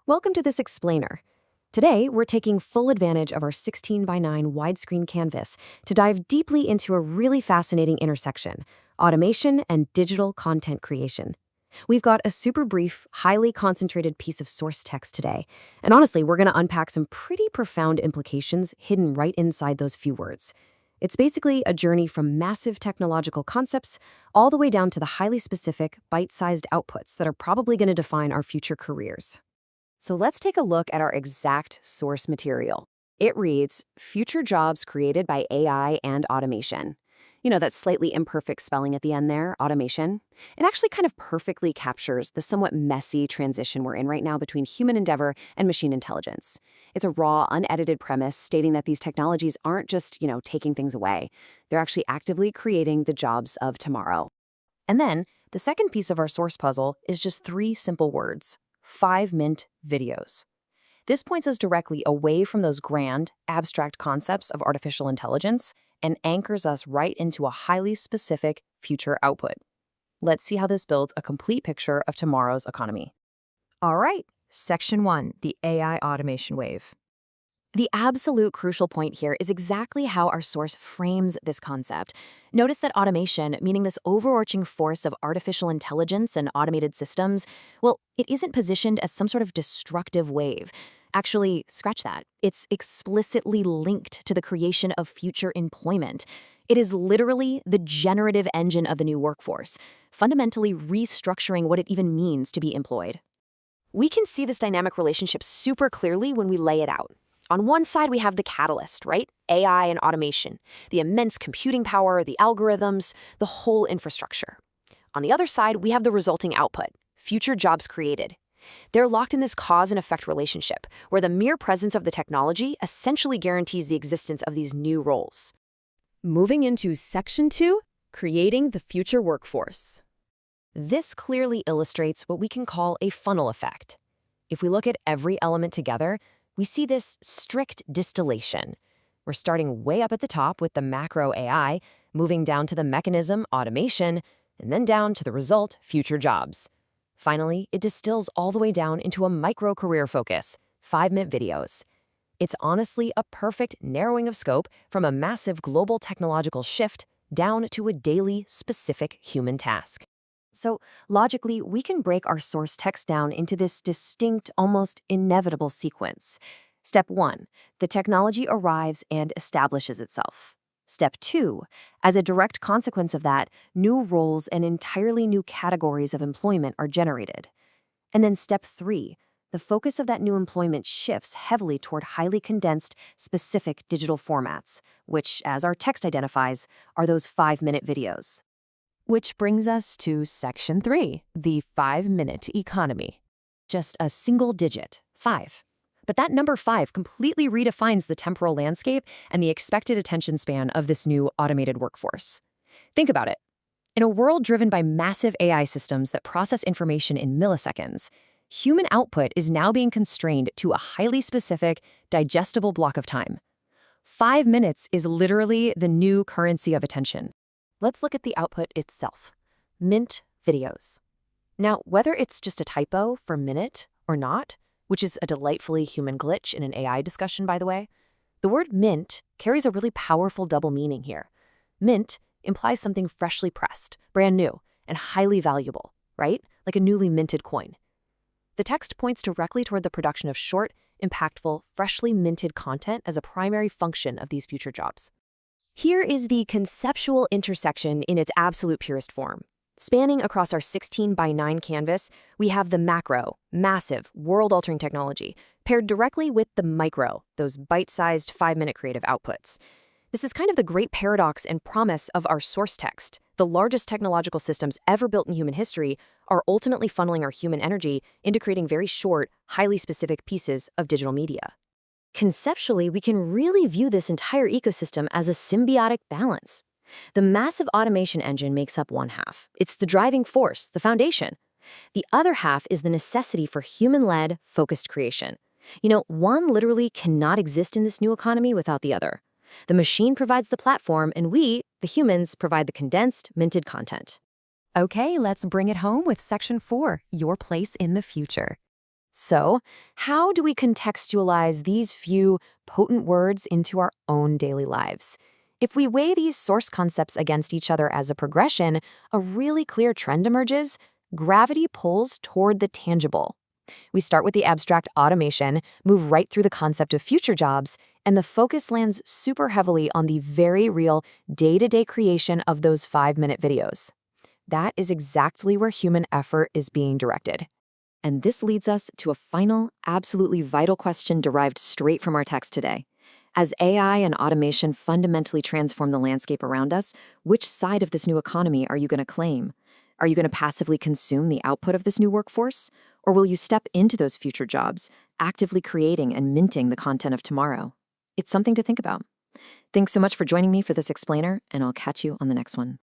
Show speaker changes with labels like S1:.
S1: Welcome to this explainer. Today, we're taking full advantage of our 16 by 9 widescreen canvas to dive deeply into a really fascinating intersection: automation and digital content creation. We've got a super brief, highly concentrated piece of source text today, and honestly, we're going to unpack some pretty profound implications hidden right inside those few words. It's basically a journey from massive technological concepts all the way down to the highly specific, bite-sized outputs that are probably going to define our future careers. So let's take a look at our exact source material. It reads, "Future jobs created by AI and automation." You know, that slightly imperfect spelling at the end there, automation. It actually kind of perfectly captures the somewhat messy transition we're in right now between human endeavor and machine intelligence. It's a raw, unedited premise stating that these technologies aren't just, taking things away. They're actually actively creating the jobs of tomorrow. And then, the second piece of our source puzzle is just three simple words: 5-Mint videos. This points us directly away from those grand, abstract concepts of artificial intelligence and anchors us right into a highly specific future output. Let's see how this builds a complete picture of tomorrow's economy.
S2: All right, Section 1, the AI automation wave.
S1: The absolute crucial point here is exactly how our source frames this concept. Notice that automation, meaning this overarching force of artificial intelligence and automated systems, well, it isn't positioned as some sort of destructive wave. Actually, scratch that. It's explicitly linked to the creation of future employment. It is literally the generative engine of the new workforce, fundamentally restructuring what it even means to be employed. We can see this dynamic relationship super clearly when we lay it out. On one side, we have the catalyst, right? AI and automation, the immense computing power, the algorithms, the whole infrastructure. On the other side, we have the resulting output, future jobs created. They're locked in this cause and effect relationship, where the mere presence of the technology essentially guarantees the existence of these new roles.
S2: Moving into Section 2, creating the future workforce.
S1: This clearly illustrates what we can call a funnel effect. If we look at every element together, we see this strict distillation. We're starting way up at the top with the macro AI, moving down to the mechanism, automation, and then down to the result, future jobs. Finally, it distills all the way down into a micro career focus, 5-Mint videos. It's honestly a perfect narrowing of scope from a massive global technological shift down to a daily, specific human task. So, logically, we can break our source text down into this distinct, almost inevitable sequence. Step 1, the technology arrives and establishes itself. Step 2, as a direct consequence of that, new roles and entirely new categories of employment are generated. And then Step 3, the focus of that new employment shifts heavily toward highly condensed, specific digital formats, which, as our text identifies, are those 5-minute videos.
S2: Which brings us to Section 3, the 5-minute economy.
S1: Just a single digit, 5. But that number 5 completely redefines the temporal landscape and the expected attention span of this new automated workforce. Think about it. In a world driven by massive AI systems that process information in milliseconds, human output is now being constrained to a highly specific, digestible block of time. 5 minutes is literally the new currency of attention. Let's look at the output itself. Mint videos. Now, whether it's just a typo for minute or not, which is a delightfully human glitch in an AI discussion, by the way, the word mint carries a really powerful double meaning here. Mint implies something freshly pressed, brand new, and highly valuable, right? Like a newly minted coin. The text points directly toward the production of short, impactful, freshly minted content as a primary function of these future jobs. Here is the conceptual intersection in its absolute purest form. Spanning across our 16 by 9 canvas, we have the macro, massive, world-altering technology, paired directly with the micro, those bite-sized 5-minute creative outputs. This is kind of the great paradox and promise of our source text. The largest technological systems ever built in human history are ultimately funneling our human energy into creating very short, highly specific pieces of digital media. Conceptually, we can really view this entire ecosystem as a symbiotic balance. The massive automation engine makes up one half. It's the driving force, the foundation. The other half is the necessity for human-led, focused creation. One literally cannot exist in this new economy without the other. The machine provides the platform, and we, the humans, provide the condensed, minted content.
S2: Okay, let's bring it home with Section 4, your place in the future. So, how do we contextualize these few potent words into our own daily lives? If we weigh these source concepts against each other as a progression, a really clear trend emerges: gravity pulls toward the tangible. We start with the abstract automation, move right through the concept of future jobs, and the focus lands super heavily on the very real day-to-day creation of those 5-minute videos. That is exactly where human effort is being directed.
S1: And this leads us to a final, absolutely vital question derived straight from our text today. As AI and automation fundamentally transform the landscape around us, which side of this new economy are you going to claim? Are you going to passively consume the output of this new workforce? Or will you step into those future jobs, actively creating and minting the content of tomorrow? It's something to think about. Thanks so much for joining me for this explainer, and I'll catch you on the next one.